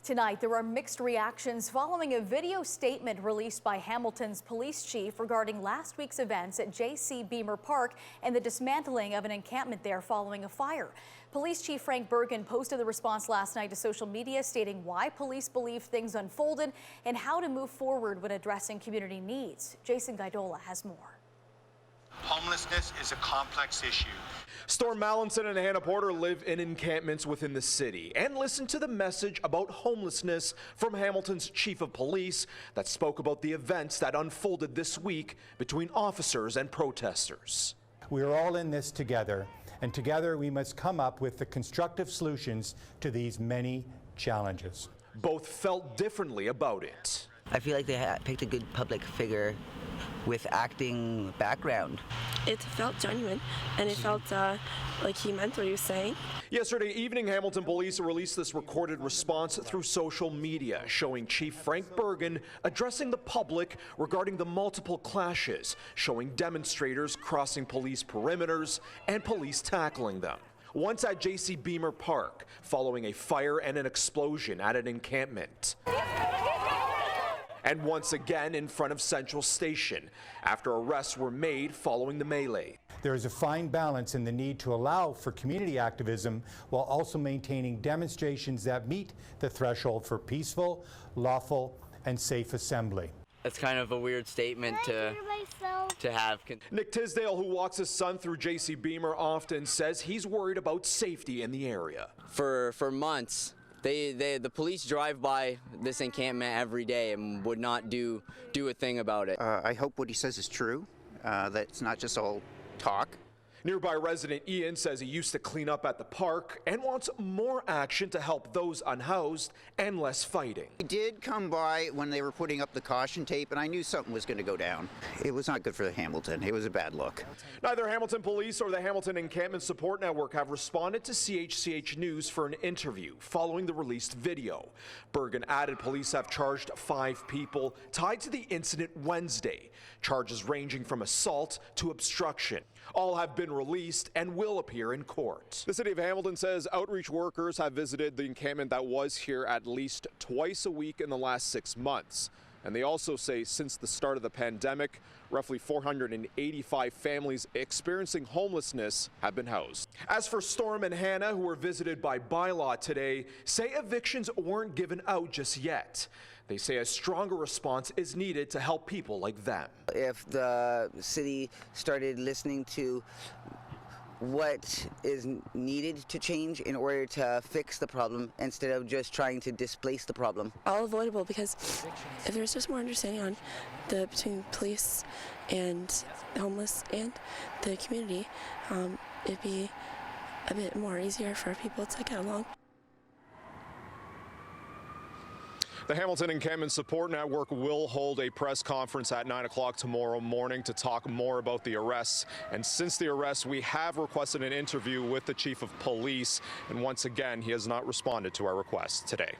Tonight, there are mixed reactions following a video statement released by Hamilton's police chief regarding last week's events at JC Beemer Park and the dismantling of an encampment there following a fire. Police Chief Frank Bergen posted the response last night to social media, stating why police believe things unfolded and how to move forward when addressing community needs. Jason Gaidola has more. Homelessness is a complex issue. Storm Mallinson and Hannah Porter live in encampments within the city and listen to the message about homelessness from Hamilton's chief of police that spoke about the events that unfolded this week between officers and protesters. We are all in this together, and together we must come up with the constructive solutions to these many challenges. Both felt differently about it. I feel like they picked a good public figure with acting background. It felt genuine, and it felt like he meant what he was saying. Yesterday evening, Hamilton police released this recorded response through social media, showing Chief Frank Bergen addressing the public regarding the multiple clashes, showing demonstrators crossing police perimeters and police tackling them. Once at JC Beemer Park, following a fire and an explosion at an encampment. And once again in front of Central Station, after arrests were made following the melee. There is a fine balance in the need to allow for community activism while also maintaining demonstrations that meet the threshold for peaceful, lawful, and safe assembly. That's kind of a weird statement to have. Nick Tisdale, who walks his son through JC Beemer, often says he's worried about safety in the area. For months, the police drive by this encampment every day and would not do a thing about it. I hope what he says is true, that it's not just all talk. Nearby resident Ian says he used to clean up at the park and wants more action to help those unhoused and less fighting. He did come by when they were putting up the caution tape, and I knew something was going to go down. It was not good for Hamilton. It was a bad look. Neither Hamilton Police or the Hamilton Encampment Support Network have responded to CHCH News for an interview following the released video. Bergen added police have charged 5 people tied to the incident Wednesday, charges ranging from assault to obstruction. All have been released and will appear in court. The city of Hamilton says outreach workers have visited the encampment that was here at least twice a week in the last 6 months. And they also say since the start of the pandemic, roughly 485 families experiencing homelessness have been housed. As for Storm and Hannah, who were visited by bylaw today, say evictions weren't given out just yet. They say a stronger response is needed to help people like them. If the city started listening to what is needed to change in order to fix the problem instead of just trying to displace the problem. All avoidable, because if there's just more understanding on between police and the homeless and the community, it'd be a bit more easier for people to get along. The Hamilton Encampment Support Network will hold a press conference at 9 o'clock tomorrow morning to talk more about the arrests. And since the arrests, we have requested an interview with the chief of police. And once again, he has not responded to our request today.